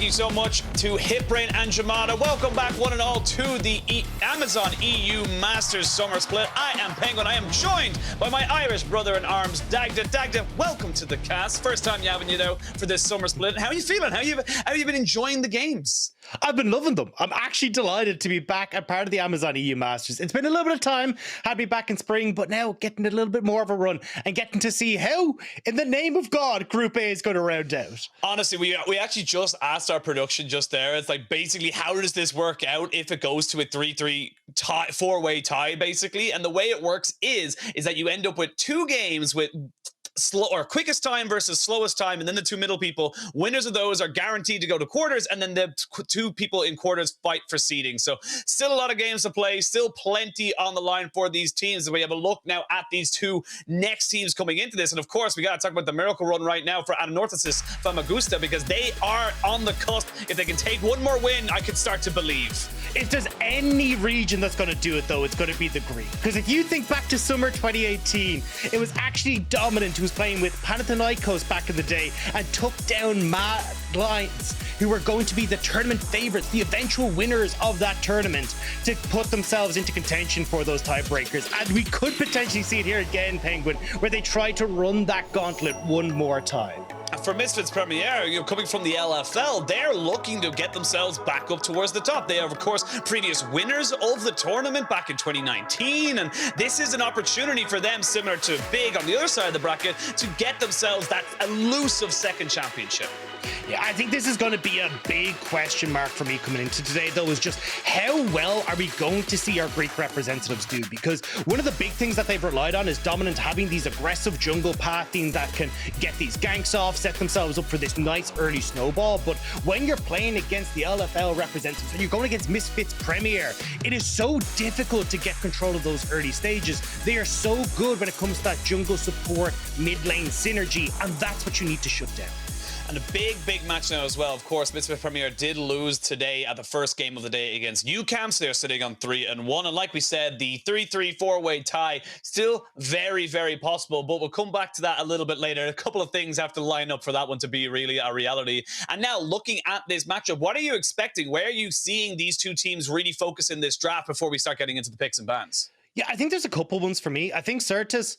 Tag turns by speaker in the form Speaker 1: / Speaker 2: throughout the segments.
Speaker 1: you so much to Hitbrain and Jamada. Welcome back, one and all, to the Amazon EU Masters Summer Split. I am Penguin. I am joined by my Irish brother-in-arms, Dagda. Dagda, welcome to the cast. First time having you, though, for this Summer Split. How are you feeling? How have you been enjoying the games?
Speaker 2: I've been loving them. I'm actually delighted to be back a part of the Amazon EU Masters. It's been a little bit of time, had me back in spring, but now getting a little bit more of a run and getting to see how, in the name of God, Group A is going to round out.
Speaker 1: Honestly, we actually just asked our production just there. It's like, basically, how does this work out if it goes to a 3-3 tie, four-way tie, basically? And the way it works is that you end up with two games with slow or quickest time versus slowest time, and then the two middle people. Winners of those are guaranteed to go to quarters, and then the two people in quarters fight for seeding. So still a lot of games to play, still plenty on the line for these teams. We have a look now at these two next teams coming into this, and of course we got to talk about the miracle run right now for Anorthosis, Famagusta, because they are on the cusp. If they can take one more win, I could start to believe.
Speaker 2: If there's any region that's going to do it, though, it's going to be the Green. Because if you think back to summer 2018, it was actually Dominant who was playing with Panathinaikos back in the day and took down Mad Lions, who were going to be the tournament favorites, the eventual winners of that tournament, to put themselves into contention for those tiebreakers. And we could potentially see it here again, Penguin, where they try to run that gauntlet one more time.
Speaker 1: For Misfits Premier, coming from the LFL, they're looking to get themselves back up towards the top. They are, of course, previous winners of the tournament back in 2019, and this is an opportunity for them, similar to Big on the other side of the bracket, to get themselves that elusive second championship.
Speaker 2: Yeah, I think this is going to be a big question mark for me coming into today, though, is just how well are we going to see our Greek representatives do? Because one of the big things that they've relied on is Dominant having these aggressive jungle pathing that can get these ganks off, set themselves up for this nice early snowball. But when you're playing against the LFL representatives and you're going against Misfits Premier, it is so difficult to get control of those early stages. They are so good when it comes to that jungle support, mid lane synergy, and that's what you need to shut down.
Speaker 1: And a big match now as well. Of course, Misfits Premier did lose today at the first game of the day against UCAM, so they're sitting on 3-1. And like we said, the 3-3 four-way tie still very possible, but we'll come back to that a little bit later. A couple of things have to line up for that one to be really a reality. And now, looking at this matchup, what are you expecting? Where are you seeing these two teams really focus in this draft before we start getting into the picks and bans?
Speaker 2: Yeah, I think there's a couple ones for me. I think Sertuss,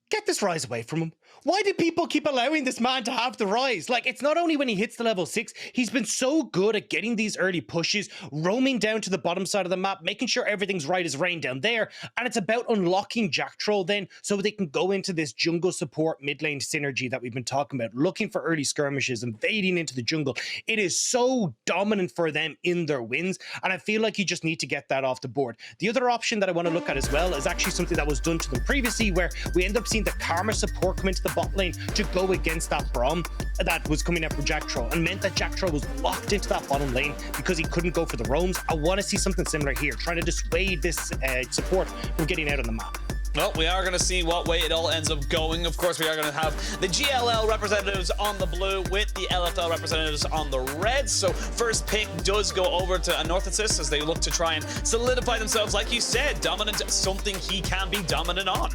Speaker 2: get this Ryze away from him. Why do people keep allowing this man to have the Ryze? Like, it's not only when he hits the level 6, he's been so good at getting these early pushes, roaming down to the bottom side of the map, making sure everything's right as rain down there. And it's about unlocking Jactroll then so they can go into this jungle support mid lane synergy that we've been talking about, looking for early skirmishes, invading into the jungle. It is so dominant for them in their wins. And I feel like you just need to get that off the board. The other option that I want to look at as well is actually something that was done to them previously, where we end up seeing the Karma support come into the bot lane to go against that Braum that was coming out from Jactroll, and meant that Jactroll was locked into that bottom lane because he couldn't go for the roams. I want to see something similar here, trying to dissuade this support from getting out on the map.
Speaker 1: Well, we are going to see what way it all ends up going. Of course, we are going to have the GLL representatives on the blue with the LFL representatives on the red. So first pick does go over to Anorthosis as they look to try and solidify themselves. Like you said, Dominant, something he can be dominant on.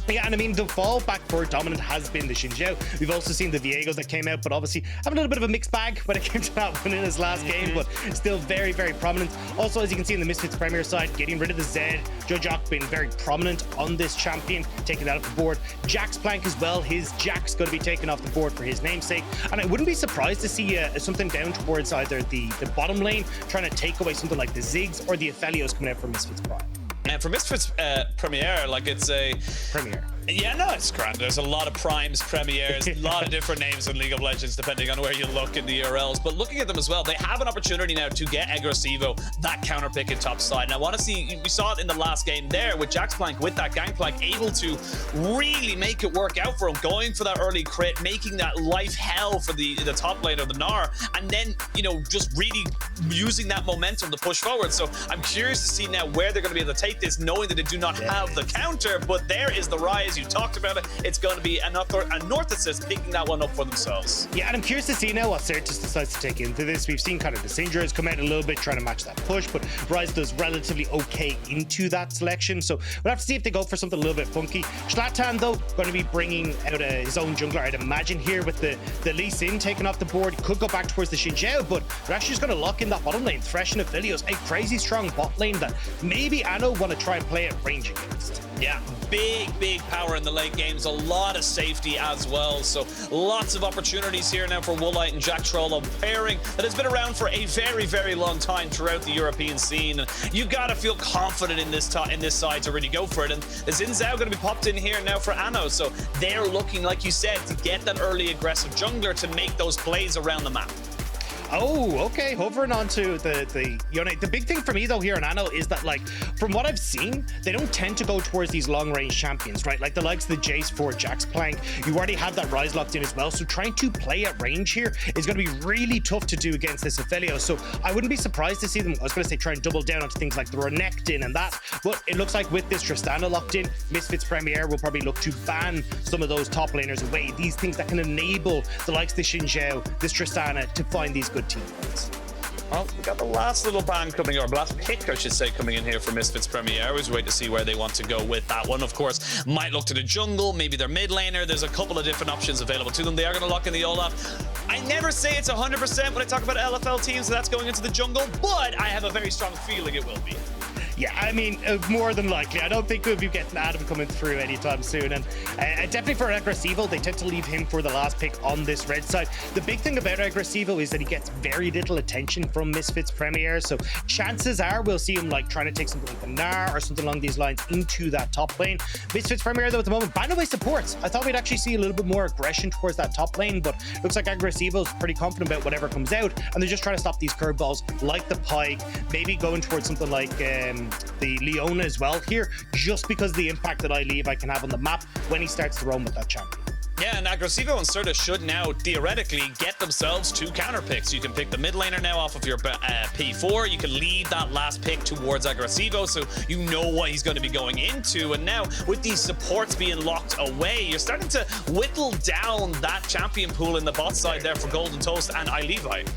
Speaker 2: Yeah, and I mean, the fallback for Dominant has been the Xin Zhao. We've also seen the Viego that came out, but obviously having a little bit of a mixed bag when it came to that one in his last game, but still very prominent. Also, as you can see in the Misfits Premier side, getting rid of the Zed. Jojoc being very prominent on this champion, taking that off the board. JaxPlank as well, his Jax going to be taken off the board for his namesake. And I wouldn't be surprised to see something down towards either the bottom lane, trying to take away something like the Ziggs or the Aphelios coming out from Misfits Prime.
Speaker 1: And for Misfits Premier, like, it's a...
Speaker 2: Premier.
Speaker 1: Yeah, no, it's grand. There's a lot of Primes, Premiers, a lot of different names in League of Legends, depending on where you look in the URLs. But looking at them as well, they have an opportunity now to get Agresivoo, that counter pick in top side. And I want to see, we saw it in the last game there with JaxPlank, with that Gangplank, able to really make it work out for him, going for that early crit, making that life hell for the top lane of the Gnar, and then, you know, just really using that momentum to push forward. So I'm curious to see now where they're going to be able to take this, knowing that they do not have the counter, but there is the Ryze plays. You talked about it. It's going to be Anorthosis picking that one up for themselves.
Speaker 2: Yeah, and I'm curious to see now what Sertuss decides to take into this. We've seen kind of the Singers come out a little bit trying to match that push, but Ryze does relatively okay into that selection. So we'll have to see if they go for something a little bit funky. Shlatan, though, going to be bringing out his own jungler, I'd imagine, here with the Lee Sin taken off the board. He could go back towards the Zhao, but they're actually just going to lock in that bottom lane. Thresh and Aphelios, a crazy strong bot lane that maybe Anno want to try and play at range against.
Speaker 1: Yeah, big power in the late games. A lot of safety as well. So lots of opportunities here now for Woolite and Jactroll, a pairing that has been around for a very long time throughout the European scene. And you got to feel confident in this side to really go for it. And the Zhao going to be popped in here now for Anno. So they're looking, like you said, to get that early aggressive jungler to make those plays around the map.
Speaker 2: Oh, okay. Hovering onto the big thing for me though here in Anno is that, like, from what I've seen, they don't tend to go towards these long range champions, right? Like the likes of the Jayce for JaxPlank. You already have that Ryze locked in as well, so trying to play at range here is going to be really tough to do against this Aphelios. So I wouldn't be surprised to see them, I was going to say, try and double down onto things like the Renekton and that, but it looks like with this Tristana locked in, Misfits Premier will probably look to ban some of those top laners away, these things that can enable the likes of the Zhao, this Tristana, to find these good team fights.
Speaker 1: Well, we got the last little ban coming, or last pick, I should say, coming in here for Misfits Premier. We'll wait to see where they want to go with that one. Of course, might look to the jungle, maybe their mid laner. There's a couple of different options available to them. They are going to lock in the Olaf. I never say it's 100% when I talk about LFL teams, so that's going into the jungle, but I have a very strong feeling it will be.
Speaker 2: Yeah, I mean, more than likely. I don't think we'll be getting Adam coming through anytime soon. And definitely for Agresivoo, they tend to leave him for the last pick on this red side. The big thing about Agresivoo is that he gets very little attention from Misfits Premier. So chances are we'll see him like trying to take something like the Gnar or something along these lines into that top lane. Misfits Premier, though, at the moment, ban away supports. I thought we'd actually see a little bit more aggression towards that top lane, but looks like Agresivoo's pretty confident about whatever comes out. And they're just trying to stop these curveballs like the Pike, maybe going towards something like the Leona as well here, just because of the impact that iLevi can have on the map when he starts to roam with that champion.
Speaker 1: Yeah, and Agresivoo and Sertuss should now theoretically get themselves two counter picks. You can pick the mid laner now off of your P4. You can lead that last pick towards Agresivoo, so you know what he's going to be going into. And now with these supports being locked away, you're starting to whittle down that champion pool in the bot side there for Golden Toast and iLevi.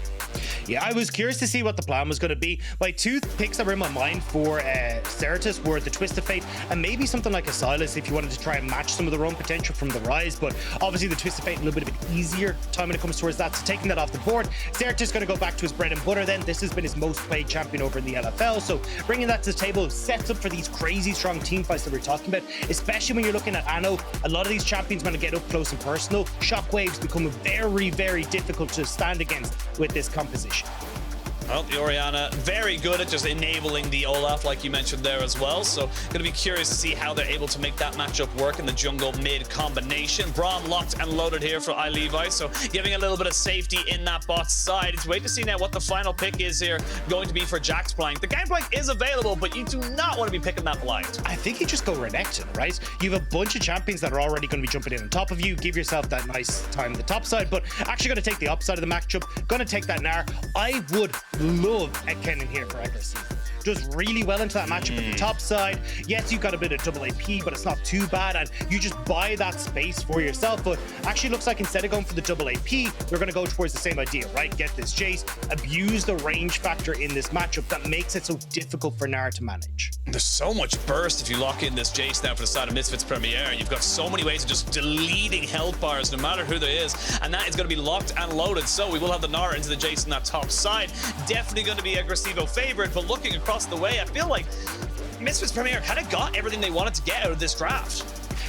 Speaker 2: Yeah, I was curious to see what the plan was going to be. My two picks that were in my mind for Sertuss were the Twist of Fate and maybe something like a Silas if you wanted to try and match some of the run potential from the Ryze, but obviously the Twist of Fate a little bit of an easier time when it comes towards that, so taking that off the board. Sertuss is going to go back to his bread and butter then. This has been his most played champion over in the LFL, so bringing that to the table sets up for these crazy strong team fights that we're talking about, especially when you're looking at Anno. A lot of these champions want to get up close and personal. Shockwaves become very difficult to stand against with this composition.
Speaker 1: Well, the Orianna, very good at just enabling the Olaf, like you mentioned there as well. So, going to be curious to see how they're able to make that matchup work in the jungle mid combination. Braum locked and loaded here for iLevi, so giving a little bit of safety in that bot side. It's wait to see now what the final pick is here going to be for JaxPlank. The Game Plank is available, but you do not want to be picking that blind.
Speaker 2: I think you just go Renekton, right? You have a bunch of champions that are already going to be jumping in on top of you. Give yourself that nice time on the top side, but actually going to take the upside of the matchup. Going to take that Gnar. I would love a Kennen here for Agresivoo. Does really well into that matchup at the top side. Yes, you've got a bit of double AP, but it's not too bad, and you just buy that space for yourself. But actually looks like instead of going for the double AP, they're going to go towards the same idea, right? Get this Jayce, abuse the range factor in this matchup that makes it so difficult for Gnar to manage.
Speaker 1: There's so much burst if you lock in this Jayce now for the side of Misfits Premier. You've got so many ways of just deleting health bars, no matter who there is, and that is going to be locked and loaded. So we will have the Gnar into the Jayce in that top side. Definitely going to be Agresivoo favorite, but looking across the way, I feel like Misfits Premier kind of got everything they wanted to get out of this draft.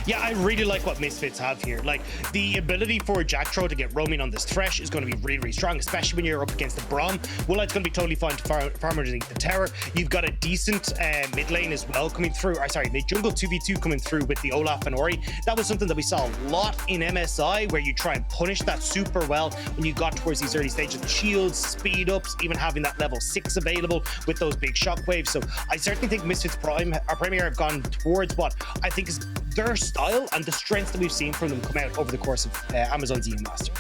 Speaker 2: Yeah, I really like what Misfits have here. Like, the ability for Jactroll to get roaming on this Thresh is going to be really strong, especially when you're up against the Braum. Woolite's going to be totally fine to farm underneath the tower. You've got a decent mid lane as well coming through, or sorry, mid jungle 2v2 coming through with the Olaf and Ori. That was something that we saw a lot in MSI, where you try and punish that super well when you got towards these early stages of shields, speed ups, even having that level 6 available with those big shockwaves. So I certainly think Misfits Premier have gone towards what I think is their style and the strengths that we've seen from them come out over the course of Amazon's EU Masters.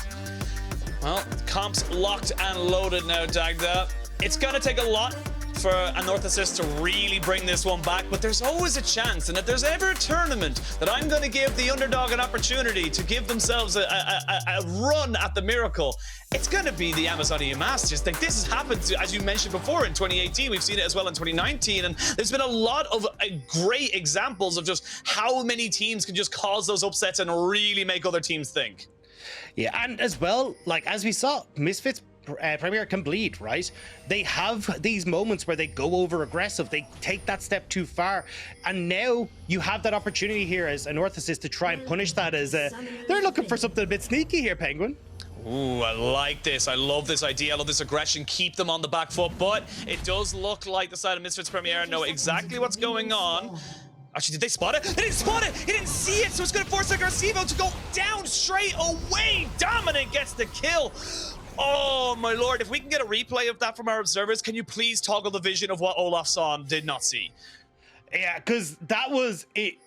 Speaker 1: Well, comps locked and loaded now, Dagda. It's going to take a lot for Anorthosis to really bring this one back, but there's always a chance, and if there's ever a tournament that I'm going to give the underdog an opportunity to give themselves a run at the miracle, it's going to be the Amazonia Masters. Like, this has happened, as you mentioned before, in 2018. We've seen it as well in 2019, and there's been a lot of great examples of just how many teams can just cause those upsets and really make other teams think.
Speaker 2: Yeah, and as well, like, as we saw, Misfits Premier can bleed, right? They have these moments where they go over aggressive, they take that step too far, and now you have that opportunity here as Anorthosis to try and punish that. As they're looking for something a bit sneaky here, Penguin.
Speaker 1: Ooh, I like this. I love this idea. I love this aggression. Keep them on the back foot, but it does look like the side of Misfits Premier know exactly what's going on. Actually, did they spot it? They didn't spot it! He didn't see it, so it's going to force Agresivoo to go down straight away. Dominant gets the kill. Oh, my lord. If we can get a replay of that from our observers, can you please toggle the vision of what Olaf saw and did not see?
Speaker 2: Yeah, because that was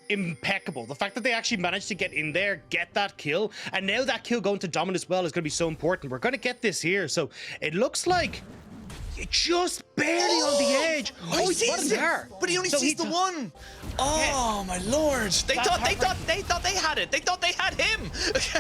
Speaker 2: impeccable. The fact that they actually managed to get in there, get that kill, and now that kill going to Dominant as well is going to be so important. We're going to get this here, so it looks like just barely on the edge.
Speaker 1: Oh, he sees it, but he only sees the one. Oh, my lord! They thought they had it. They thought they had him.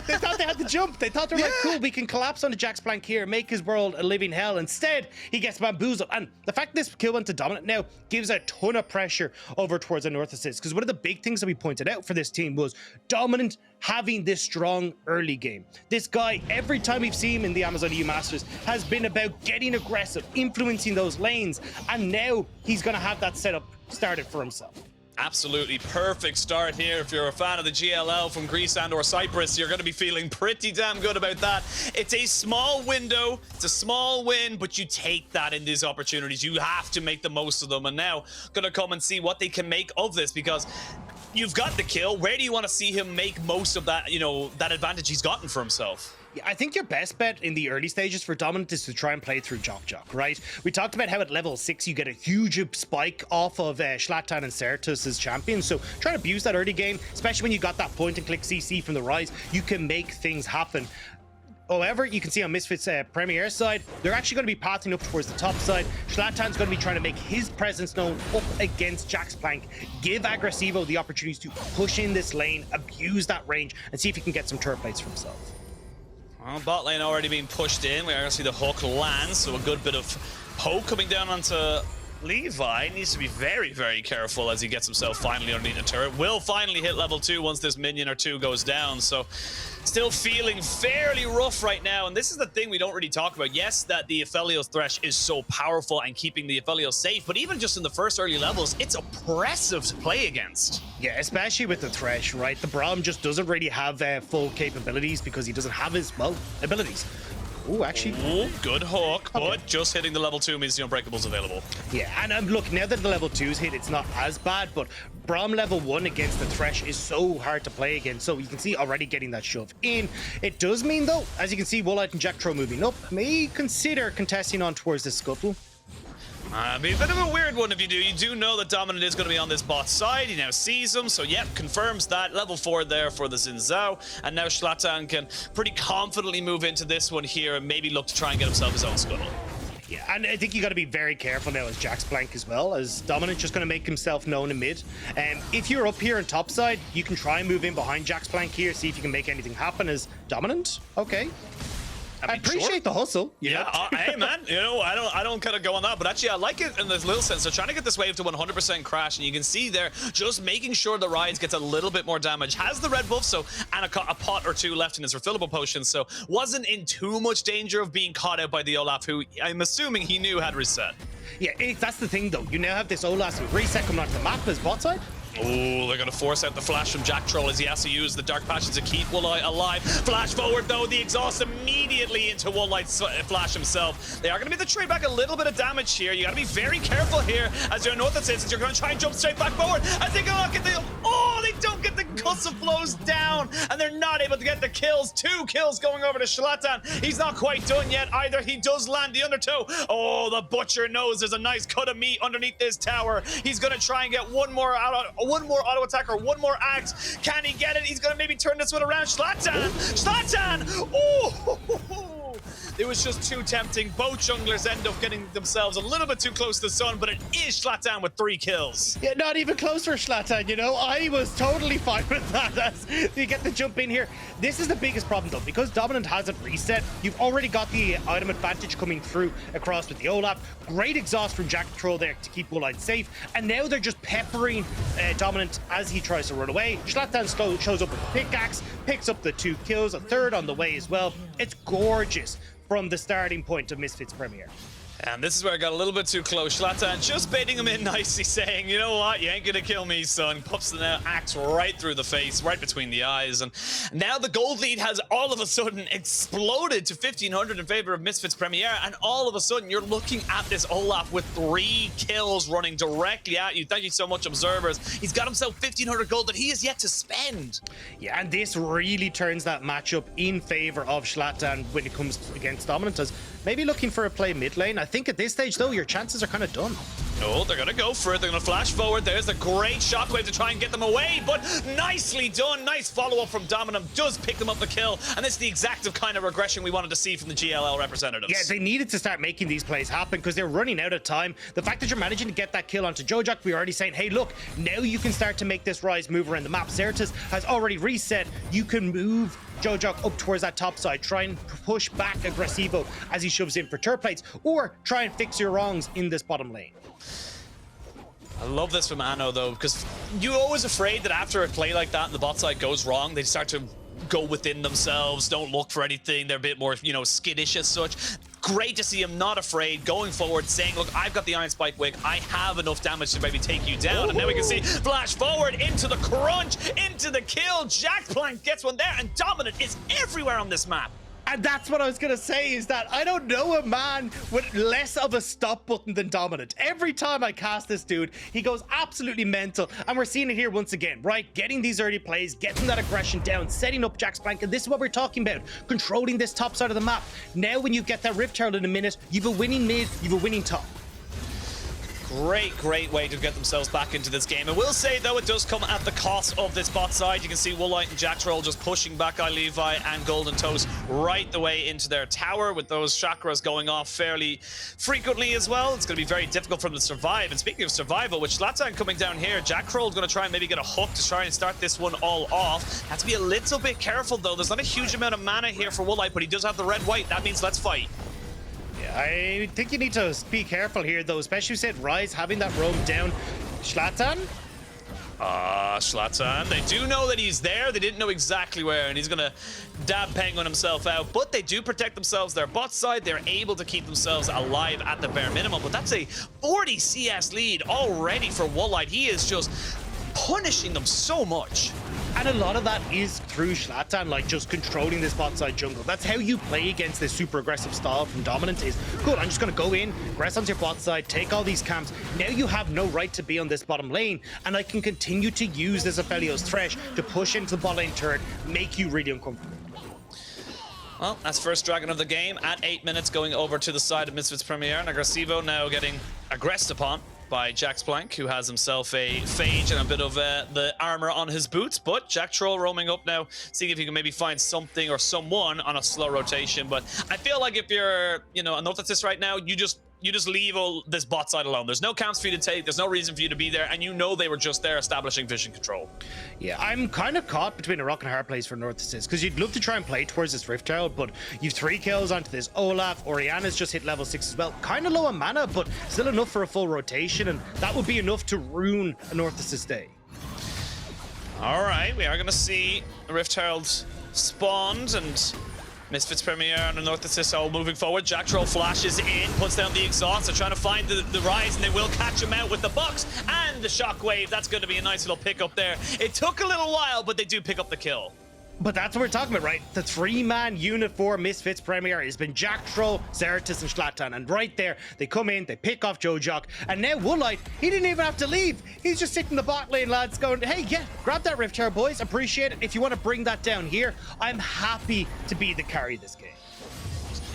Speaker 2: They thought they had the jump. They thought they were like, cool, we can collapse onto JaxPlank here, make his world a living hell. Instead, he gets bamboozled. And the fact this kill went to Dominant now gives a ton of pressure over towards Anorthosis. Because one of the big things that we pointed out for this team was Dominant having this strong early game. This guy, every time we've seen him in the Amazon EU Masters, has been about getting aggressive, influencing those lanes, and now he's going to have that setup started for himself.
Speaker 1: Absolutely perfect start here. If you're a fan of the GLL from Greece and or Cyprus, you're going to be feeling pretty damn good about that. It's a small window, it's a small win, but you take that in these opportunities. You have to make the most of them, and now going to come and see what they can make of this, because you've got the kill. Where do you want to see him make most of that, you know, that advantage he's gotten for himself?
Speaker 2: Yeah, I think your best bet in the early stages for Dominant is to try and play through Jock, right? We talked about how at level 6 you get a huge spike off of Shlatan and Sertuss as champions, so try to abuse that early game, especially when you got that point and click CC from the Ryze. You can make things happen. However, you can see on Misfits Premier side, they're actually going to be pathing up towards the top side. Shlatan's going to be trying to make his presence known up against JaxPlank, give Agresivoo the opportunities to push in this lane, abuse that range, and see if he can get some turret plates for himself.
Speaker 1: Well, bot lane already being pushed in. We're going to see the hook land, so a good bit of poke coming down onto Levi. Needs to be very, very careful as he gets himself finally underneath the turret. Will finally hit level 2 once this minion or two goes down, so still feeling fairly rough right now. And this is the thing we don't really talk about. Yes, that the Aphelios Thresh is so powerful and keeping the Aphelios safe, but even just in the first early levels, it's oppressive to play against.
Speaker 2: Yeah, especially with the Thresh, right? The Braum just doesn't really have full capabilities because he doesn't have his, well, abilities. Ooh, actually.
Speaker 1: Ooh, good hook, but just hitting the level 2 means the Unbreakable's available.
Speaker 2: Yeah, and look, now that the level 2's hit, it's not as bad, but Braum level 1 against the Thresh is so hard to play against, so you can see already getting that shove in. It does mean, though, as you can see, Woolite and Jactroll moving up, may consider contesting on towards the scuttle.
Speaker 1: Be a bit of a weird one if you do. You do know that Dominant is going to be on this bot side. He now sees him, so yep, confirms that. Level 4 there for the Zhao, and now Shlatan can pretty confidently move into this one here and maybe look to try and get himself his own scuttle.
Speaker 2: Yeah, and I think you got to be very careful now as JaxPlank as well, as Dominant's just going to make himself known in mid. If you're up here on top side, you can try and move in behind JaxPlank here, see if you can make anything happen as Dominant. Okay. I appreciate the hustle.
Speaker 1: Yeah, hey man, you know, I don't kind of go on that, but actually I like it in this little sense. They're trying to get this wave to 100% crash, and you can see there just making sure the Ryze gets a little bit more damage. Has the red buff, so and a pot or two left in his refillable potions, so wasn't in too much danger of being caught out by the Olaf, who I'm assuming he knew had reset.
Speaker 2: Yeah, that's the thing though. You now have this Olaf reset coming onto the map as bot side.
Speaker 1: Oh, they're going to force out the flash from Jactroll as he has to use the Dark Passion to keep Woolite alive. Flash forward, though. The exhaust immediately into Woolite's flash himself. They are going to be the trade back a little bit of damage here. You got to be very careful here as you're Anorthosis. You're going to try and jump straight back forward. As they go out, get the... Oh, they don't get the gust of blows down, and they're not able to get the kills. 2 kills going over to Shlatan. He's not quite done yet either. He does land the undertow. Oh, the Butcher knows there's a nice cut of meat underneath this tower. He's going to try and get one more auto attack or one more axe. Can he get it? He's going to maybe turn this one around. Shlatan! Oh! It was just too tempting. Both junglers end up getting themselves a little bit too close to the sun, but it is Shlatan with 3 kills.
Speaker 2: Yeah, not even close for Shlatan, you know? I was totally fine with that as you get the jump in here. This is the biggest problem, though, because Dominant hasn't reset. You've already got the item advantage coming through across with the Olaf. Great exhaust from Jactroll there to keep Woolite safe. And now they're just peppering Dominant as he tries to run away. Shlatan shows up with a pickaxe, picks up the 2 kills, a third on the way as well. It's gorgeous from the starting point of Misfits Premier.
Speaker 1: And this is where I got a little bit too close. Shlatan just baiting him in nicely, saying, you know what, you ain't gonna kill me, son. Pops the axe right through the face, right between the eyes. And now the gold lead has all of a sudden exploded to 1,500 in favor of Misfits Premier. And all of a sudden, you're looking at this Olaf with 3 kills running directly at you. Thank you so much, observers. He's got himself 1,500 gold that he has yet to spend.
Speaker 2: Yeah, and this really turns that matchup in favor of Shlatan when it comes against Dominant, as maybe looking for a play mid lane. I think at this stage, though, your chances are kind of done.
Speaker 1: No, they're going to go for it. They're going to flash forward. There's a great shockwave to try and get them away, but nicely done. Nice follow-up from Dominant. Does pick them up the kill, and it's the exact kind of regression we wanted to see from the GLL representatives.
Speaker 2: Yeah, they needed to start making these plays happen because they're running out of time. The fact that you're managing to get that kill onto Jojak, we're already saying, hey, look, now you can start to make this Ryze move around the map. Sertuss has already reset. You can move Jojak up towards that top side, try and push back Agresivoo as he shoves in for turret plates, or try and fix your wrongs in this bottom lane.
Speaker 1: I love this from Anno, though, because you're always afraid that after a play like that and the bot side goes wrong, they start to go within themselves, don't look for anything, they're a bit more, you know, skittish as such. Great to see him not afraid, going forward, saying, look, I've got the Iron Spike Wick, I have enough damage to maybe take you down. And now we can see flash forward into the crunch, into the kill. JaxPlank gets one there, and Dominant is everywhere on this map.
Speaker 2: And that's what I was going to say, is that I don't know a man with less of a stop button than Dominant. Every time I cast this dude, he goes absolutely mental. And we're seeing it here once again, right? Getting these early plays, getting that aggression down, setting up JaxPlank. And this is what we're talking about, controlling this top side of the map. Now, when you get that Rift Herald in a minute, you've a winning mid, you've a winning top.
Speaker 1: Great way to get themselves back into this game. I will say, though, it does come at the cost of this bot side. You can see Woolite and Jactroll just pushing back iLevi and Golden Toast right the way into their tower, with those chakras going off fairly frequently as well. It's going to be very difficult for them to survive. And speaking of survival, with Shlatan coming down here, Jactroll is going to try and maybe get a hook to try and start this one all off. Have to be a little bit careful, though. There's not a huge amount of mana here for Woolite, but he does have the red-white. That means let's fight.
Speaker 2: I think you need to be careful here, though, especially said Ryze having that roam down. Shlatan?
Speaker 1: Shlatan. They do know that he's there. They didn't know exactly where, and he's going to dab penguin himself out. But they do protect themselves. Their bot side, they're able to keep themselves alive at the bare minimum. But that's a 40 CS lead already for Woolite. He is just punishing them so much.
Speaker 2: And a lot of that is through Shlatan, like just controlling this bot side jungle. That's how you play against this super aggressive style from Dominant is, good, I'm just going to go in, aggress onto your bot side, take all these camps. Now you have no right to be on this bottom lane, and I can continue to use this Aphelios Thresh to push into the bot lane turret, make you really uncomfortable.
Speaker 1: Well, that's first dragon of the game at 8 minutes, going over to the side of Misfits Premier, and Agresivoo now getting aggressed upon by JaxPlank, who has himself a phage and a bit of the armor on his boots. But Jactroll roaming up now, seeing if he can maybe find something or someone on a slow rotation. But I feel like if you're, you know, Anorthosis right now, you just leave all this bot side alone. There's no camps for you to take. There's no reason for you to be there. And you know they were just there establishing vision control. Yeah,
Speaker 2: I'm kind of caught between a rock and a hard place for Anorthosis, because you'd love to try and play towards this Rift Herald, but you've 3 kills onto this Olaf. Orianna's just hit level 6 as well. Kind of low on mana, but still enough for a full rotation, and that would be enough to ruin Anorthosis' day.
Speaker 1: All right, we are going to see Rift Herald spawned, and Misfits Premier and Anorthosis all moving forward. Jactroll flashes in, puts down the exhaust. They're trying to find the Ryze, and they will catch him out with the box and the shockwave. That's going to be a nice little pick up there. It took a little while, but they do pick up the kill.
Speaker 2: But that's what we're talking about, right? The 3-man unit for Misfits Premier has been Jactroll, Sertuss, and Shlatan. And right there, they come in, they pick off Jojak. And now Woolite, he didn't even have to leave. He's just sitting in the bot lane, lads, going, hey, yeah, grab that Rift Herald, boys. Appreciate it. If you want to bring that down here, I'm happy to be the carry this game.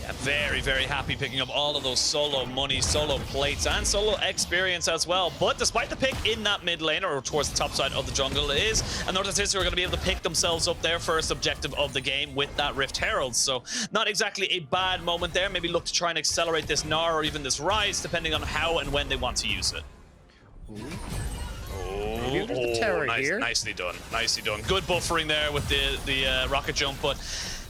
Speaker 1: Yeah, very, very happy picking up all of those solo money, solo plates, and solo experience as well. But despite the pick in that mid lane, or towards the top side of the jungle, it is Anorthosis who are going to be able to pick themselves up their first objective of the game with that Rift Herald. So not exactly a bad moment there. Maybe look to try and accelerate this Gnar or even this Ryze, depending on how and when they want to use it. Nicely done. Nicely done. Good buffering there with the rocket jump, but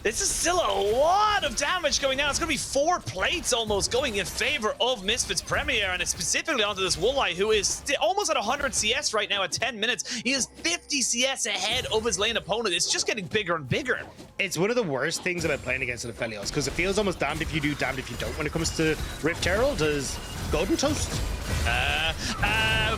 Speaker 1: this is still a lot of damage going down. It's going to be 4 plates almost going in favor of Misfits Premier, and it's specifically onto this Woolite, who is almost at 100 CS right now at 10 minutes. He is 50 CS ahead of his lane opponent. It's just getting bigger and bigger.
Speaker 2: It's one of the worst things about playing against an Aphelios, because it feels almost damned if you do, damned if you don't when it comes to Rift Herald. Does Golden Toast?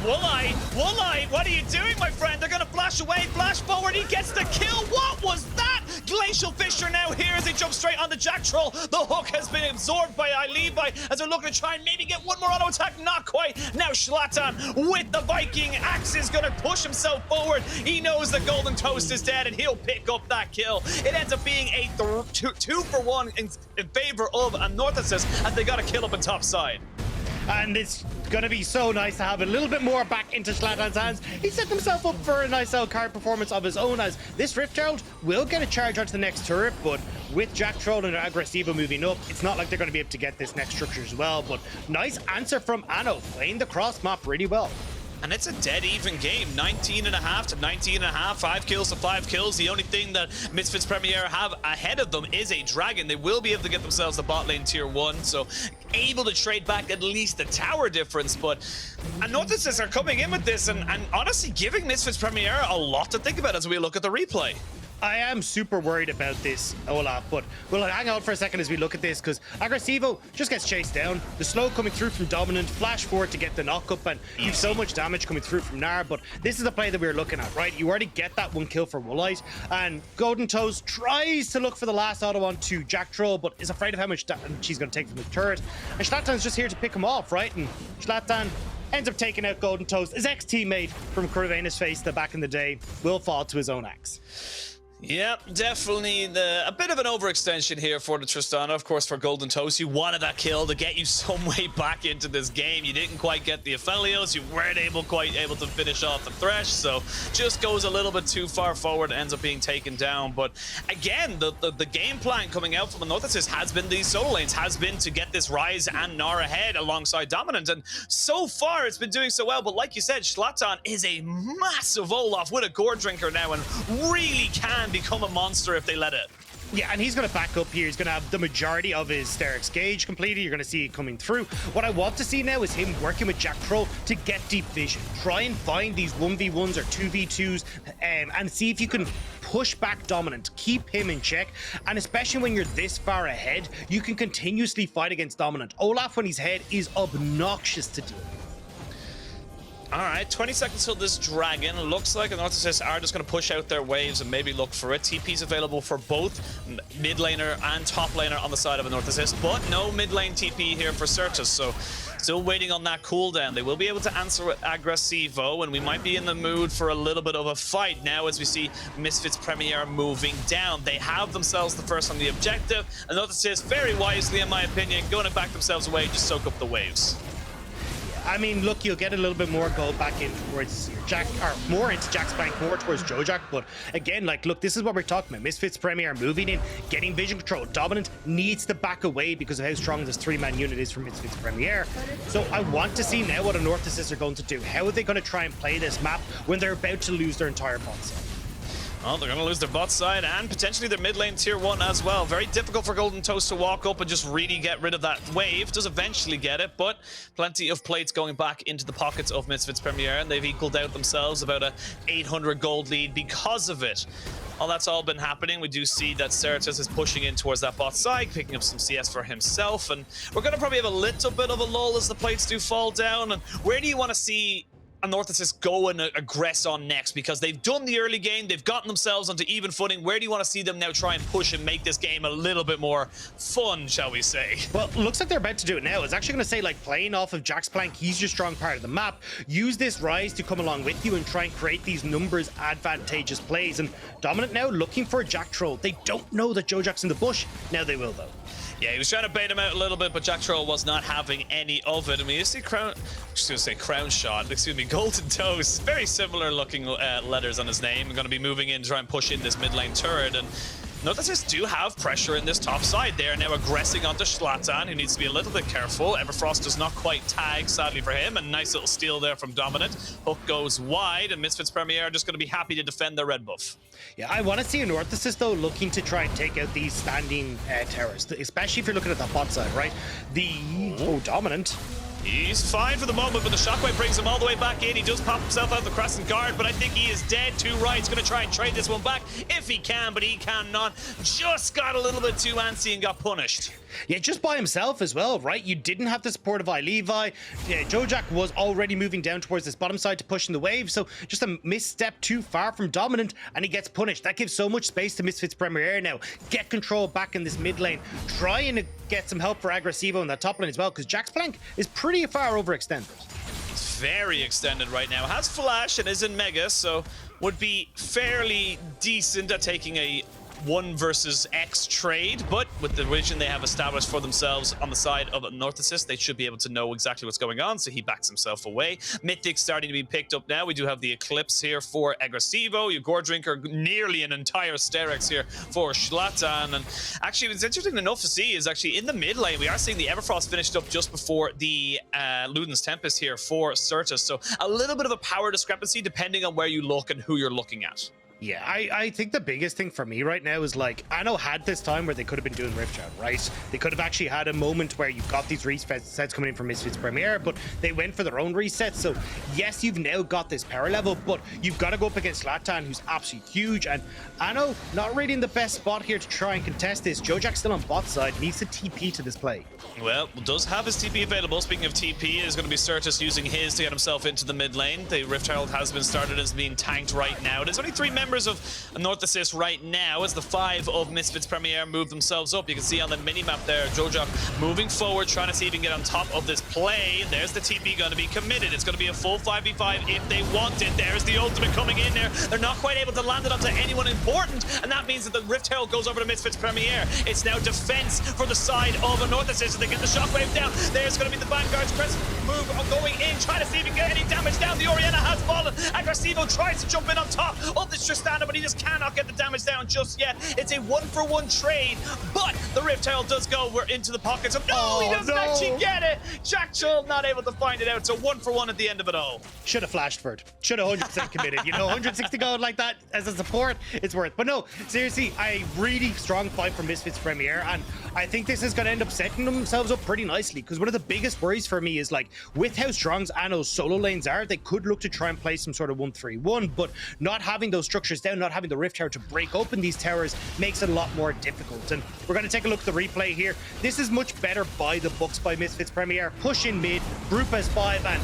Speaker 1: Woolite, what are you doing, my friend? They're going to flash away, flash forward. He gets the kill. What was that? Glacial Fissure now here as they jump straight on the Jactroll. The hook has been absorbed by iLevi as they're looking to try and maybe get one more auto attack. Not quite. Now Shlatan with the Viking axe is going to push himself forward. He knows the Golden Toast is dead and he'll pick up that kill. It ends up being a 2-for-1 in favor of Anorthosis as they got a kill up on top side.
Speaker 2: And it's going to be so nice to have a little bit more back into Shlatan's hands. He set himself up for a nice card performance of his own, as this Rift Herald will get a charge onto the next turret, but with Jactroll and Agresivoo moving up, it's not like they're going to be able to get this next structure as well. But nice answer from Ano, playing the cross map really well.
Speaker 1: And it's a dead even game, 19.5 to 19.5, 5 kills to 5 kills. The only thing that Misfits Premier have ahead of them is a dragon. They will be able to get themselves the bot lane tier 1, so able to trade back at least the tower difference. But Anorthosis are coming in with this and honestly giving Misfits Premier a lot to think about as we look at the replay.
Speaker 2: I am super worried about this, Olaf, but we'll hang out for a second as we look at this, because Agresivoo just gets chased down. The slow coming through from Dominant, flash forward to get the knock-up, and you've so much damage coming through from Gnar, but this is the play that we were looking at, right? You already get that 1 kill for Woolite, and Golden Toes tries to look for the last auto onto Jactroll, but is afraid of how much damage she's going to take from the turret. And Shlatan's just here to pick him off, right? And Shlatan ends up taking out Golden Toast. His ex-teammate from Corvaina's face that back in the day will fall to his own axe.
Speaker 1: Yep, definitely a bit of an overextension here for the Tristana. Of course, for Golden Toast, you wanted that kill to get you some way back into this game. You didn't quite get the Aphelios. You weren't quite able to finish off the Thresh, so just goes a little bit too far forward, ends up being taken down. But again, the game plan coming out from Anorthosis has been these solo lanes, has been to get this Ryze and Gnar ahead alongside Dominant, and so far it's been doing so well. But like you said, Shlatan is a massive Olaf with a Gore Drinker now and really can become a monster if they let it.
Speaker 2: Yeah, and he's going to back up here. He's going to have the majority of his Sterix gauge completed. You're going to see it coming through. What I want to see now is him working with Jactroll to get deep vision. Try and find these 1v1s or 2v2s and see if you can push back Dominant. Keep him in check. And especially when you're this far ahead, you can continuously fight against Dominant. Olaf, when he's ahead, is obnoxious to deal with.
Speaker 1: All right, 20 seconds till this dragon. Looks like Anorthosis are just going to push out their waves and maybe look for it. TP's available for both mid laner and top laner on the side of Anorthosis, but no mid lane TP here for Sertuss, so still waiting on that cooldown. They will be able to answer with Agresivoo, and we might be in the mood for a little bit of a fight now as we see Misfits Premier moving down. They have themselves the first on the objective. Anorthosis, very wisely in my opinion, going to back themselves away, just soak up the waves.
Speaker 2: I mean, look, you'll get a little bit more gold back in towards your more into JaxPlank, more towards Jojack. But again, like, look, this is what we're talking about. Misfits Premier moving in, getting vision control. Dominant needs to back away because of how strong this 3-man unit is from Misfits Premier. So I want to see now what Anorthosis are going to do. How are they going to try and play this map when they're about to lose their entire bot side?
Speaker 1: Well, they're going to lose their bot side and potentially their mid lane tier 1 as well. Very difficult for Golden Toast to walk up and just really get rid of that wave. Does eventually get it, but plenty of plates going back into the pockets of Misfits Premier, and they've equaled out themselves about a 800 gold lead because of it. Well, that's all been happening. We do see that Sertuss is pushing in towards that bot side, picking up some CS for himself, and we're going to probably have a little bit of a lull as the plates do fall down. And where do you want to see Anorthosis go and aggress on next? Because they've done the early game, they've gotten themselves onto even footing. Where do you want to see them now try and push and make this game a little bit more fun, shall we say?
Speaker 2: Well, looks like they're about to do it now. It's actually going to say, like, playing off of JaxPlank, he's your strong part of the map. Use this Ryze to come along with you and try and create these numbers advantageous plays. And Dominant now looking for a Jactroll. They don't know that Jojack's in the bush. Now they will, though.
Speaker 1: Yeah, he was trying to bait him out a little bit, but Jactroll was not having any of it. I mean, you see Crown Shot, excuse me, Golden Toast. Very similar looking letters on his name. I'm going to be moving in to try and push in this mid lane turret. And Anorthosis do have pressure in this top side. They are now aggressing onto Shlatan, who needs to be a little bit careful. Everfrost does not quite tag, sadly for him. A nice little steal there from Dominant. Hook goes wide, and Misfits Premier are just going to be happy to defend their red buff.
Speaker 2: Yeah, I want to see Anorthosis, though, looking to try and take out these standing towers, especially if you're looking at the bot side, right? Dominant.
Speaker 1: He's fine for the moment, but the shockwave brings him all the way back in. He does pop himself out of the crescent guard, but I think he is dead to Ryze. Going to try and trade this one back if he can, but he cannot. Just got a little bit too antsy and got punished.
Speaker 2: Yeah, just by himself as well, right? You didn't have the support of iLevi. Jack was already moving down towards this bottom side to push in the wave, so just a misstep too far from Dominant, and he gets punished. That gives so much space to Misfits Premier now. Get control back in this mid lane. Trying to get some help for Agresivoo in that top lane as well, because JaxPlank is pretty far overextended.
Speaker 1: It's very extended right now. Has flash and is in Mega, so would be fairly decent at taking a 1 versus X trade, but with the vision they have established for themselves on the side of Anorthosis, they should be able to know exactly what's going on, so he backs himself away. Mythic's starting to be picked up now. We do have the Eclipse here for Agresivoo. Your Gore Drinker, nearly an entire Sterex here for Shlatan. And actually, what's interesting enough to see is actually in the mid lane, we are seeing the Everfrost finished up just before the Luden's Tempest here for Sertuss. So a little bit of a power discrepancy depending on where you look and who you're looking at.
Speaker 2: Yeah, I think the biggest thing for me right now is, like, Anno had this time where they could have been doing Rift Shroud, right? They could have actually had a moment where you've got these resets coming in from Misfits Premier, but they went for their own resets. So yes, you've now got this power level, but you've got to go up against Shlatan, who's absolutely huge. And Anno, not really in the best spot here to try and contest this. Jack still on bot side, needs to TP to this play.
Speaker 1: Well, does have his TP available. Speaking of TP, is going to be Sertuss using his to get himself into the mid lane. The Rift Herald has been started as being tanked right now. There's only 3 members of Anorthosis right now as the 5 of Misfits Premier move themselves up. You can see on the minimap there, Jack moving forward, trying to see if he can get on top of this play. There's the TP going to be committed. It's going to be a full 5v5 if they want it. There's the ultimate coming in there. They're not quite able to land it onto anyone important, and that means that the Rift Herald goes over to Misfits Premier. It's now defense for the side of Anorthosis, and they get the shockwave down. There's going to be the Vanguard's press move going in, trying to see if he can get any damage down. The Orianna has fallen. Agresivoo tries to jump in on top of this Tristana, but he just cannot get the damage down just yet. It's a 1-for-1 trade, but the Rift Herald does go into the pockets of he doesn't actually get it. Jactroll not able to find it out, so 1-for-1 at the end of it all.
Speaker 2: Should have flashed for it. Should have 100% committed. You know, 160 gold like that as a support, it's worth. But no, seriously, a really strong fight from Misfits Premier, and I think this is going to end up setting themselves up pretty nicely, because one of the biggest worries for me is, like, with how strong Anno's solo lanes are, they could look to try and play some sort of 1-3-1, but not having those structures down, not having the Rift Tower to break open these towers makes it a lot more difficult. And we're going to take a look at the replay here. This is much better by the books by Misfits Premier. Push in mid, group as 5, and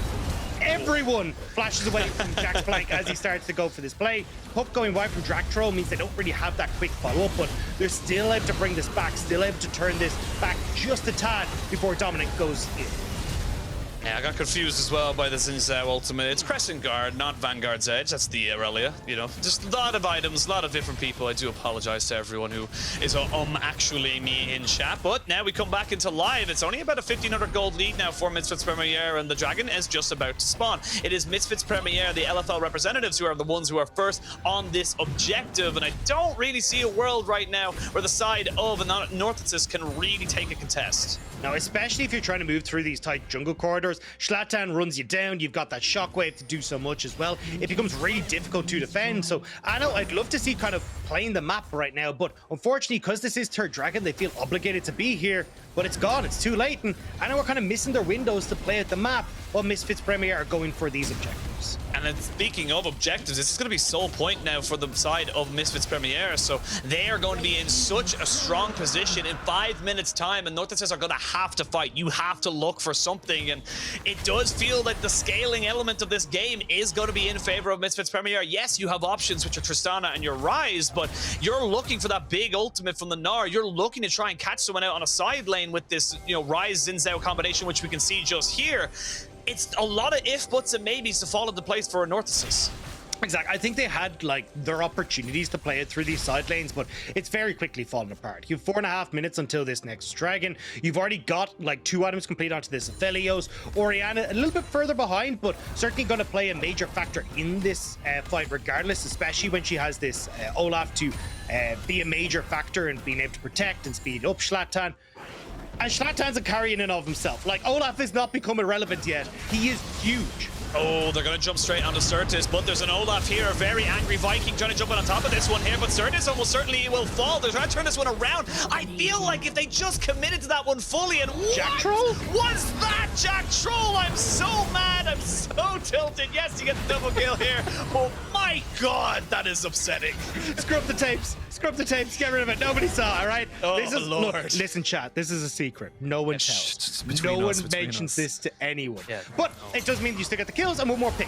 Speaker 2: everyone flashes away from JaxPlank as he starts to go for this play. Hook going wide from Jactroll means they don't really have that quick follow-up, but they're still able to bring this back, still able to turn this back just a tad before Dominant goes in.
Speaker 1: Yeah, I got confused as well by the Zhao ultimate. It's Crescent Guard, not Vanguard's Edge. That's the Aurelia, you know. Just a lot of items, a lot of different people. I do apologize to everyone who is actually me in chat. But now we come back into live. It's only about a 1,500 gold lead now for Misfits Premier, and the Dragon is just about to spawn. It is Misfits Premier, the LFL representatives, who are the ones who are first on this objective. And I don't really see a world right now where the side of Anorthosis can really take a contest.
Speaker 2: Now, especially if you're trying to move through these tight jungle corridors, Shlatan runs you down. You've got that shockwave to do so much as well. It becomes really difficult to defend. So, I know I'd love to see kind of playing the map right now, but unfortunately, because this is third Dragon, they feel obligated to be here, but it's gone. It's too late. And I know we're kind of missing their windows to play at the map while Misfits Premier are going for these objectives.
Speaker 1: And then speaking of objectives, this is going to be sole point now for the side of Misfits Premier. So they are going to be in such a strong position in 5 minutes time, and Anorthosis are going to have to fight. You have to look for something, and it does feel like the scaling element of this game is going to be in favor of Misfits Premier. Yes, you have options which are Tristana and your Ryze, but you're looking for that big ultimate from the Gnar. You're looking to try and catch someone out on a side lane with this, you know, Ryze Zhao combination, which we can see just here. It's a lot of if, buts, and maybes to fall into place for Anorthosis.
Speaker 2: Exactly. I think they had like their opportunities to play it through these side lanes, but it's very quickly fallen apart. You have 4.5 minutes until this next dragon. You've already got like 2 items complete onto this Aphelios. Orianna a little bit further behind, but certainly going to play a major factor in this fight regardless, especially when she has this Olaf to be a major factor in being able to protect and speed up Shlatan. And Shlatan's a carry in and of himself. Like, Olaf has not become irrelevant yet. He is huge.
Speaker 1: Oh, they're going to jump straight onto Sertuss, but there's an Olaf here, a very angry Viking trying to jump on top of this one here, but Sertuss almost certainly will fall. They're trying to turn this one around. I feel like if they just committed to that one fully, and
Speaker 2: Jactroll?
Speaker 1: Was that Jactroll? I'm so mad. I'm so tilted. Yes, you get the double kill here. Oh my God, that is upsetting.
Speaker 2: Scrub the tapes. Scrub the tapes. Get rid of it. Nobody saw, all right?
Speaker 1: Oh,
Speaker 2: this is,
Speaker 1: Lord.
Speaker 2: Look, listen, chat. This is a secret. No one tells. No one mentions this to anyone.
Speaker 1: Yeah,
Speaker 2: but it does mean you still get the kills and one more pick.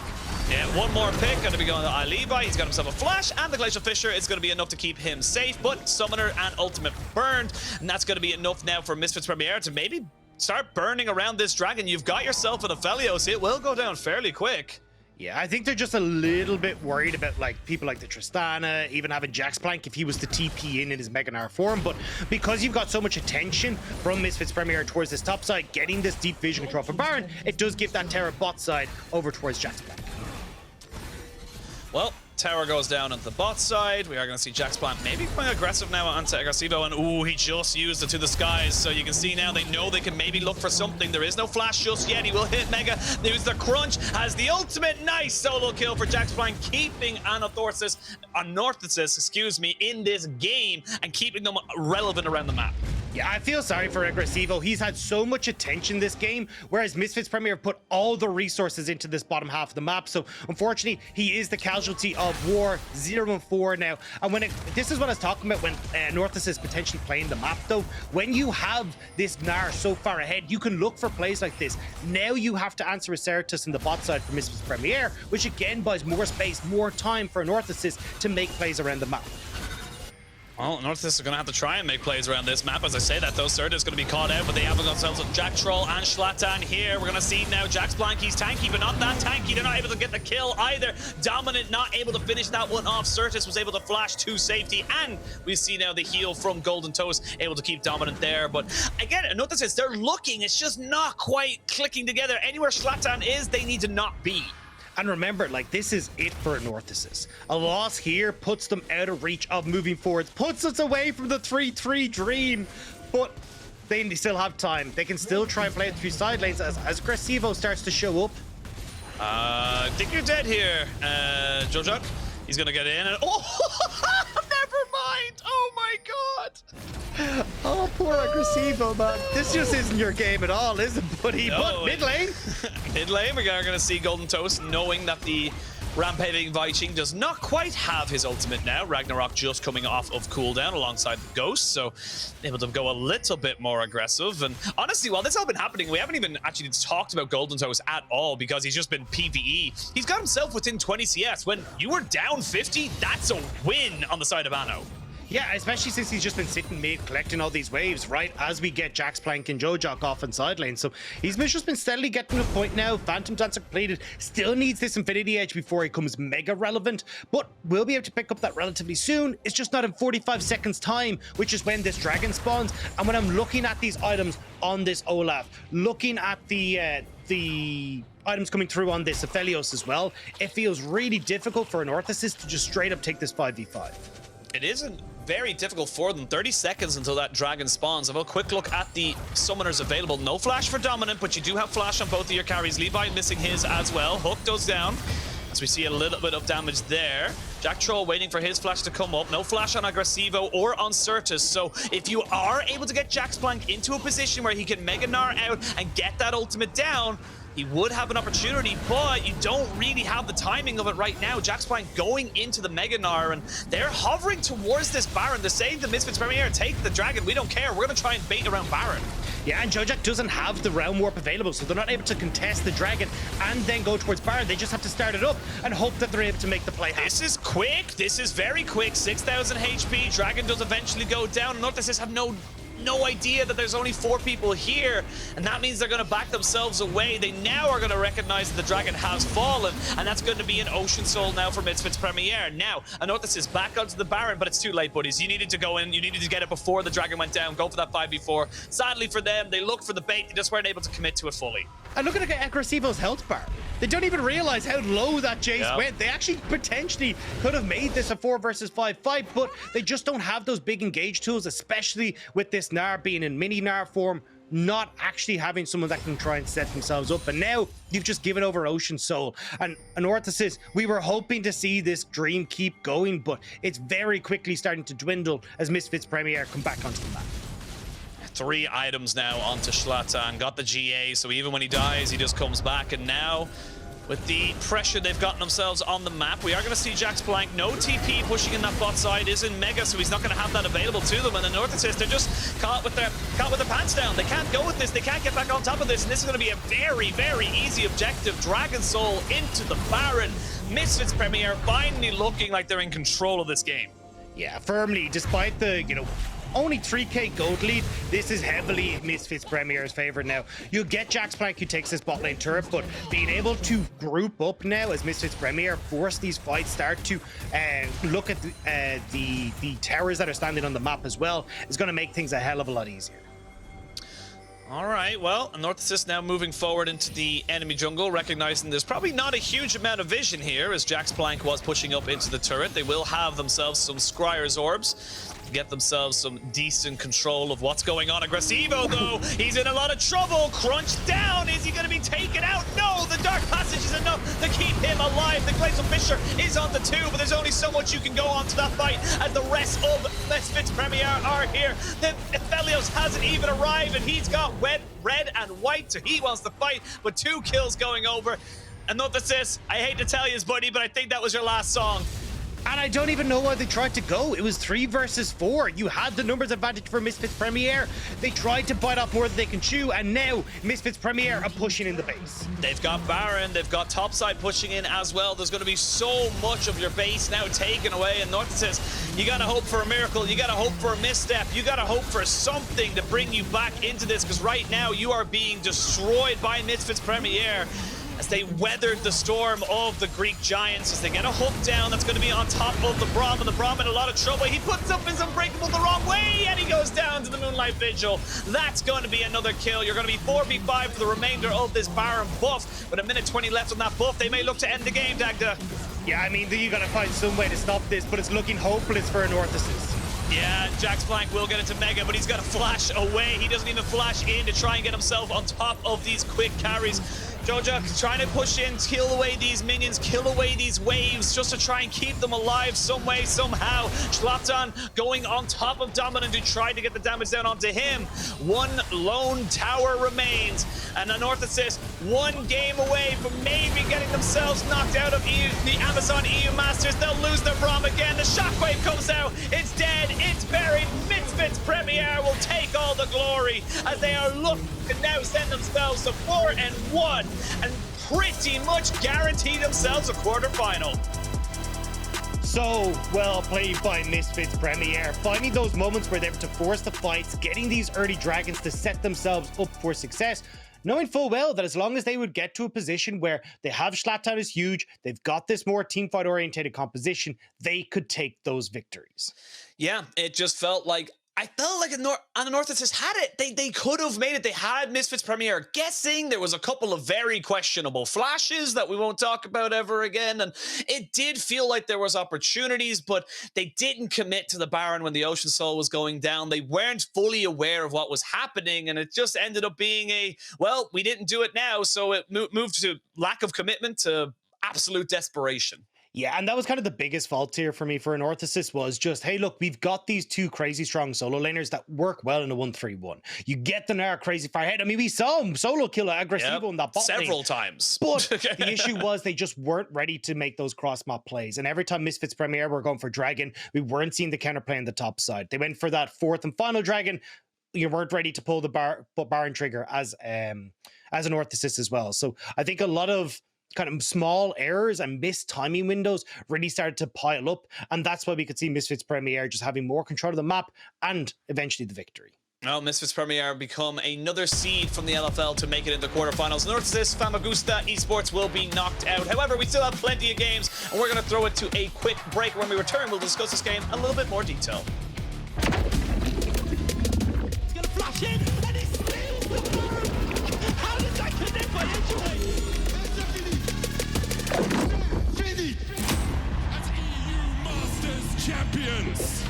Speaker 1: Yeah, one more pick. Going to be going to iLevi. He's got himself a flash, and the Glacial Fissure is going to be enough to keep him safe. But Summoner and Ultimate burned, and that's going to be enough now for Misfits Premiere to maybe start burning around this dragon. You've got yourself an Aphelios. It will go down fairly quick.
Speaker 2: Yeah, I think they're just a little bit worried about like people like the Tristana, even having JaxPlank if he was to TP in his Mega Gnar form. But because you've got so much attention from Misfits Premier towards this top side, getting this deep vision control for Baron, it does give that Terra bot side over towards JaxPlank.
Speaker 1: Well, tower goes down on the bot side. We are going to see JaxPlank maybe going aggressive now onto Agresivoo, and ooh, he just used it to the skies. So you can see now they know they can maybe look for something. There is no flash just yet. He will hit Mega. There's the crunch, has the ultimate. Nice solo kill for JaxPlank, keeping Anorthosis, excuse me, in this game and keeping them relevant around the map.
Speaker 2: Yeah, I feel sorry for Agresivoo. He's had so much attention this game, whereas Misfits Premier put all the resources into this bottom half of the map. So unfortunately, he is the casualty of war. 0-4 now. And when this is what I was talking about when Anorthosis is potentially playing the map, though. When you have this Gnar so far ahead, you can look for plays like this. Now you have to answer a Sertuss in the bot side for Misfits Premier, which again buys more space, more time for Anorthosis to make plays around the map.
Speaker 1: Well, Anorthosis are going to have to try and make plays around this map. As I say that, though, Sertuss is going to be caught out, but they have themselves a Jactroll and Shlatan here. We're going to see now JaxPlank. He's tanky, but not that tanky. They're not able to get the kill either. Dominant not able to finish that one off. Sertuss was able to flash to safety, and we see now the heal from Golden Toast, able to keep Dominant there. But again, Anorthosis, they're looking. It's just not quite clicking together. Anywhere Shlatan is, they need to not be.
Speaker 2: And remember, like, this is it for Anorthosis. A loss here puts them out of reach of moving forward, puts us away from the 3-3 dream. But they still have time. They can still try and play it through side lanes as Agresivoo starts to show up.
Speaker 1: I think you're dead here, Jojo. He's gonna get in and never mind. Oh my God.
Speaker 2: Oh, poor Agresivoo, man. This just isn't your game at all, is it, buddy?
Speaker 1: No,
Speaker 2: but mid lane.
Speaker 1: Mid lane, we are gonna see Golden Toast knowing that the Rampaging Viking does not quite have his ultimate now. Ragnarok just coming off of cooldown alongside the Ghost, so able to go a little bit more aggressive. And honestly, while this has all been happening, we haven't even actually talked about Golden Toast at all because he's just been PvE. He's got himself within 20 CS. When you were down 50, that's a win on the side of Anno.
Speaker 2: Yeah, especially since he's just been sitting mid collecting all these waves, right? As we get JaxPlank and Jojo off in side lane. So he's just been steadily getting to a point now. Phantom Dancer completed. Still needs this Infinity Edge before he becomes mega relevant. But we'll be able to pick up that relatively soon. It's just not in 45 seconds time, which is when this dragon spawns. And when I'm looking at these items on this Olaf, looking at the items coming through on this Aphelios as well, it feels really difficult for Anorthosis to just straight up take this 5v5.
Speaker 1: It isn't very difficult for them. 30 seconds until that dragon spawns. Have a quick look at the summoners available. No flash for Dominant, but you do have flash on both of your carries. Levi missing his as well. Hook goes down, as we see a little bit of damage there. Jactroll waiting for his flash to come up. No flash on Agresivoo or on Sertuss. So if you are able to get JaxPlank into a position where he can Mega Gnar out and get that ultimate down, he would have an opportunity, but you don't really have the timing of it right now. JaxPlank going into the Mega Gnar, and they're hovering towards this Baron. They're saying to Misfits Premier, take the dragon, we don't care. We're going to try and bait around Baron.
Speaker 2: Yeah, and Jojo doesn't have the Realm Warp available, so they're not able to contest the dragon and then go towards Baron. They just have to start it up and hope that they're able to make the play happen.
Speaker 1: This is quick. This is very quick. 6,000 HP. Dragon does eventually go down. Anorthosis have no no idea that there's only 4 people here, and that means they're going to back themselves away. They now are going to recognize that the dragon has fallen, and that's going to be an Ocean Soul now for Misfits Premier. Now, Anorthosis is back onto the Baron, but it's too late, buddies. You needed to go in, you needed to get it before the dragon went down, go for that 5v4. Sadly for them, they looked for the bait, they just weren't able to commit to it fully.
Speaker 2: And look at Agresivo's health bar. They don't even realize how low that Jayce went. They actually potentially could have made this a 4 versus 5 fight, but they just don't have those big engage tools, especially with this Gnar being in mini Gnar form, not actually having someone that can try and set themselves up. And now you've just given over Ocean Soul. And Anorthosis, we were hoping to see this dream keep going, but it's very quickly starting to dwindle as Misfits Premier come back onto the map.
Speaker 1: 3 items now onto Shlatan. Got the GA, so even when he dies, he just comes back. And now, with the pressure they've gotten themselves on the map, we are going to see JaxPlank. No TP pushing in that bot side is in Mega, so he's not going to have that available to them. And the Anorthosis, they're just caught with their pants down. They can't go with this. They can't get back on top of this. And this is going to be a very, very easy objective. Dragon Soul into the Baron. Misfits Premier finally looking like they're in control of this game.
Speaker 2: Yeah, firmly, despite the, only 3k gold lead, this is heavily Misfits Premier's favor now. You'll get JaxPlank who takes this bot lane turret, but being able to group up now as Misfits Premier, force these fights, start to look at the towers that are standing on the map as well, is going to make things a hell of a lot easier.
Speaker 1: All right, well, Anorthosis now moving forward into the enemy jungle, recognizing there's probably not a huge amount of vision here as JaxPlank was pushing up into the turret. They will have themselves some Scryer's Orbs to get themselves some decent control of what's going on. Agresivoo, though, he's in a lot of trouble. Crunched down. Is he going to be taken out? No, the Dark Passage is enough to keep him alive. The Glacial Fissure is on the 2, but there's only so much you can go on to that fight as the rest of Misfits Premier are here. The Aphelios hasn't even arrived, and he's got red and white, so he wants to fight, but 2 kills going over. Anorthosis, I hate to tell you, buddy, but I think that was your last song.
Speaker 2: And I don't even know why they tried to go. It was 3 versus 4. You had the numbers advantage for Misfits Premier. They tried to bite off more than they can chew, and now Misfits Premier are pushing in the base.
Speaker 1: They've got Baron, they've got topside pushing in as well. There's going to be so much of your base now taken away, and Anorthosis, you got to hope for a miracle, you got to hope for a misstep, you got to hope for something to bring you back into this, because right now you are being destroyed by Misfits Premier as they weathered the storm of the Greek Giants, as they get a hook down that's going to be on top of the Braum, and the Braum in a lot of trouble. He puts up his Unbreakable the wrong way, and he goes down to the Moonlight Vigil. That's going to be another kill. You're going to be 4v5 for the remainder of this Baron buff. With a minute 20 left on that buff, they may look to end the game, Dagda.
Speaker 2: Yeah, I mean, you got to find some way to stop this, but it's looking hopeless for Anorthosis.
Speaker 1: Yeah, JaxPlank will get into Mega, but he's got to flash away. He doesn't even flash in to try and get himself on top of these quick carries. Joja trying to push in, kill away these minions, kill away these waves, just to try and keep them alive some way, somehow. Shlatan going on top of Dominant to try to get the damage down onto him. 1 lone tower remains, and Anorthosis 1 game away from maybe getting themselves knocked out of the Amazon EU Masters. They'll lose their Braum again. The Shockwave comes out. It's dead. It's buried. Misfits Premier will take all the glory as they are looking to now send themselves to 4-1 and pretty much guarantee themselves a quarterfinal.
Speaker 2: So well played by Misfits Premier, finding those moments where they're able to force the fights, getting these early dragons to set themselves up for success, knowing full well that as long as they would get to a position where they have Shlatan is huge, they've got this more teamfight oriented composition, they could take those victories.
Speaker 1: Yeah, it just felt like Anorthosis had it. They could have made it. They had Misfits Premier guessing. There was a couple of very questionable flashes that we won't talk about ever again. And it did feel like there was opportunities, but they didn't commit to the Baron when the Ocean Soul was going down. They weren't fully aware of what was happening. And it just ended up being well, we didn't do it now. So it moved to lack of commitment to absolute desperation.
Speaker 2: Yeah, and that was kind of the biggest fault here for me for Anorthosis was just, hey, look, we've got these 2 crazy strong solo laners that work well in a 1-3-1. You get the Gnar crazy far ahead. I mean, we saw him solo kill Agresivoo in that bot
Speaker 1: several
Speaker 2: lane.
Speaker 1: times.
Speaker 2: But the issue was they just weren't ready to make those cross-map plays. And every time Misfits Premier were going for Dragon, we weren't seeing the counterplay on the top side. They went for that 4th and final Dragon. You weren't ready to pull the Baron trigger as Anorthosis as well. So I think a lot of kind of small errors and missed timing windows really started to pile up, and that's why we could see Misfits Premier just having more control of the map and eventually the victory.
Speaker 1: Well, Misfits Premier become another seed from the LFL to make it into quarterfinals. Anorthosis, Famagusta, Esports will be knocked out. However, we still have plenty of games, and we're going to throw it to a quick break. When we return, we'll discuss this game in a little bit more detail.
Speaker 3: He's going to flash in, and he steals the bomb! How does that connect by entry?
Speaker 4: Finish! As EU Masters Champions!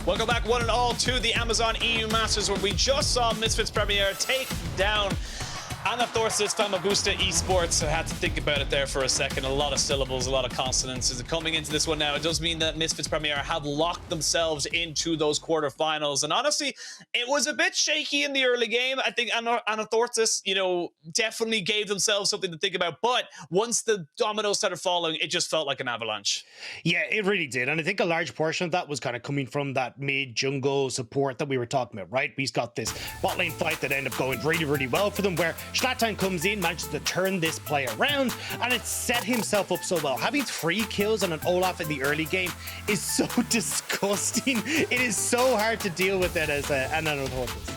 Speaker 1: Welcome back, one and all, to the Amazon EU Masters, where we just saw Misfits Premier take down Anorthosis, Famagusta, Esports. I had to think about it there for a second. A lot of syllables, a lot of consonants. Is coming into this one now, it does mean that Misfits Premier have locked themselves into those quarterfinals. And honestly, it was a bit shaky in the early game. I think Anorthosis, definitely gave themselves something to think about. But once the dominoes started falling, it just felt like an avalanche.
Speaker 2: Yeah, it really did. And I think a large portion of that was kind of coming from that mid-jungle support that we were talking about, right? We've got this bot lane fight that ended up going really, really well for them, where Shlatan comes in, manages to turn this play around, and it set himself up so well. Having 3 kills on an Olaf in the early game is so disgusting. It is so hard to deal with it as an Anorthosis.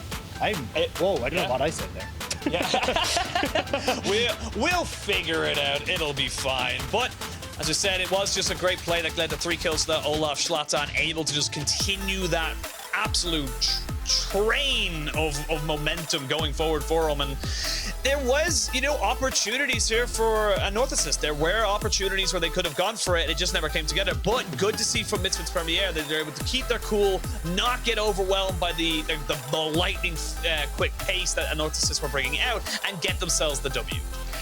Speaker 2: Whoa, I don't know what I said there.
Speaker 1: Yeah. we'll figure it out. It'll be fine. But as I said, it was just a great play that led to 3 kills to that Olaf. Shlatan able to just continue that absolute train of momentum going forward for him. And There was, you know, opportunities here for Anorthosis. There were opportunities where they could have gone for it. It just never came together. But good to see from Misfits Premier that they're able to keep their cool, not get overwhelmed by the lightning quick pace that Anorthosis were bringing out, and get themselves the W.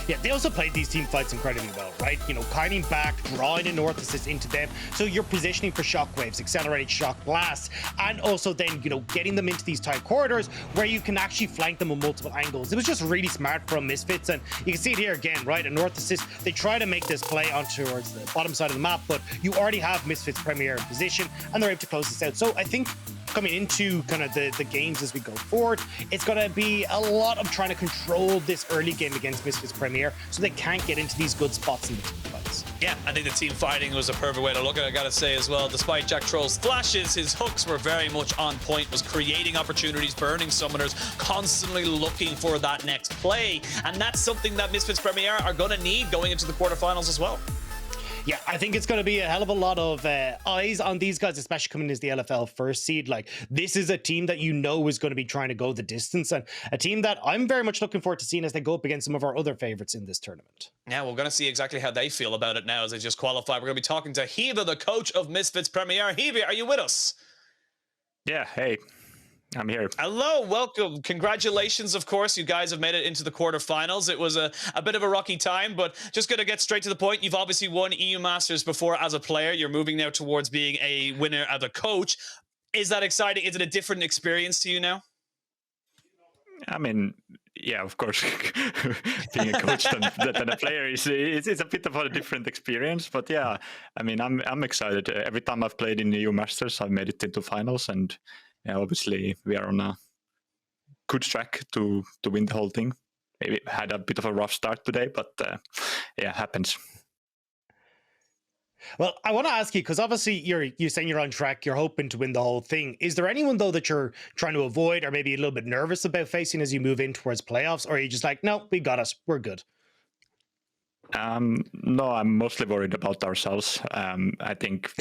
Speaker 2: Yeah, they also played these team fights incredibly well, right? You know, kiting back, drawing Anorthosis into them. So you're positioning for shockwaves, accelerated shock blasts, and also then, you know, getting them into these tight corridors where you can actually flank them on multiple angles. It was just really smart from Misfits, and you can see it here again, right? Anorthosis, they try to make this play on towards the bottom side of the map, but you already have Misfits Premier in position, and they're able to close this out. So I think coming into kind of the games as we go forward, it's going to be a lot of trying to control this early game against Misfits Premier so they can't get into these good spots in the team fights.
Speaker 1: Yeah, I think the team fighting was a perfect way to look at it, I gotta say as well. Despite Jactroll's flashes, his hooks were very much on point, was creating opportunities, burning summoners, constantly looking for that next play. And that's something that Misfits Premier are gonna need going into the quarterfinals as well.
Speaker 2: Yeah, I think it's going to be a hell of a lot of eyes on these guys, especially coming as the LFL first seed. Like, this is a team that you know is going to be trying to go the distance, and a team that I'm very much looking forward to seeing as they go up against some of our other favorites in this tournament.
Speaker 1: Now we're going to see exactly how they feel about it now as they just qualify. We're going to be talking to Hiva, the coach of Misfits Premier. Hiva, are you with us?
Speaker 5: Yeah, hey, I'm here.
Speaker 1: Hello, welcome. Congratulations, of course. You guys have made it into the quarterfinals. It was a bit of a rocky time, but just going to get straight to the point. You've obviously won EU Masters before as a player. You're moving now towards being a winner as a coach. Is that exciting? Is it a different experience to you now?
Speaker 5: I mean, yeah, of course, being a coach than a player is it's a bit of a different experience. But yeah, I mean, I'm excited. Every time I've played in EU Masters, I've made it into finals, and yeah, obviously we are on a good track to win the whole thing. Maybe had a bit of a rough start today, but yeah, happens.
Speaker 2: Well, I want to ask you, because obviously you're saying you're on track, you're hoping to win the whole thing. Is there anyone, though, that you're trying to avoid or maybe a little bit nervous about facing as you move in towards playoffs? Or are you just like, no, we got it, we're good?
Speaker 5: No, I'm mostly worried about ourselves. I think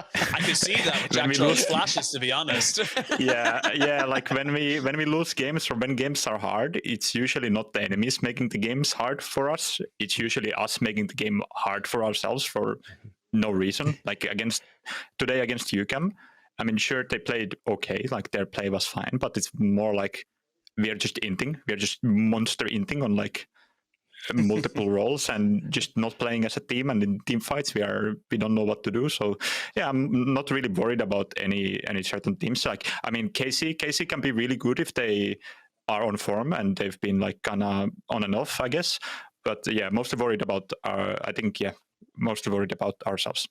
Speaker 1: I could see that with Jactroll's flashes, to be honest.
Speaker 5: yeah. Like when we lose games or when games are hard, it's usually not the enemies making the games hard for us. It's usually us making the game hard for ourselves for no reason. Like today against UCAM, I mean, sure, they played okay, like their play was fine, but it's more like we are just inting, we are just monster inting on like multiple roles and just not playing as a team, and in team fights we don't know what to do. So yeah, I'm not really worried about any certain teams. Like, I mean, KC can be really good if they are on form, and they've been like kind of on and off, I guess. But yeah, mostly worried about mostly worried about ourselves.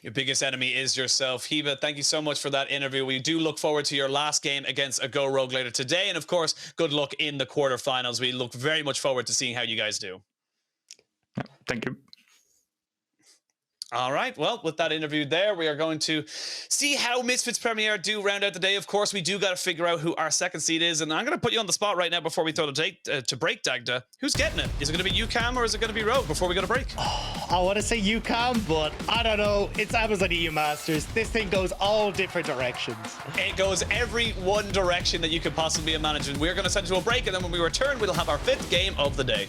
Speaker 1: Your biggest enemy is yourself. Hiva, thank you so much for that interview. We do look forward to your last game against a Go Rogue later today. And of course, good luck in the quarterfinals. We look very much forward to seeing how you guys do.
Speaker 5: Yeah, thank you.
Speaker 1: All right, well, with that interview there, we are going to see how Misfits Premier do round out the day. Of course, we do got to figure out who our second seed is, and I'm going to put you on the spot right now before we throw the date to break, Dagda. Who's getting it? Is it going to be UCAM or is it going to be Rogue before we go to break?
Speaker 2: I want to say UCAM, but I don't know. It's Amazon EU Masters. This thing goes all different directions.
Speaker 1: It goes every one direction that you could possibly imagine. We're going to send it to a break, and then when we return, we'll have our fifth game of the day.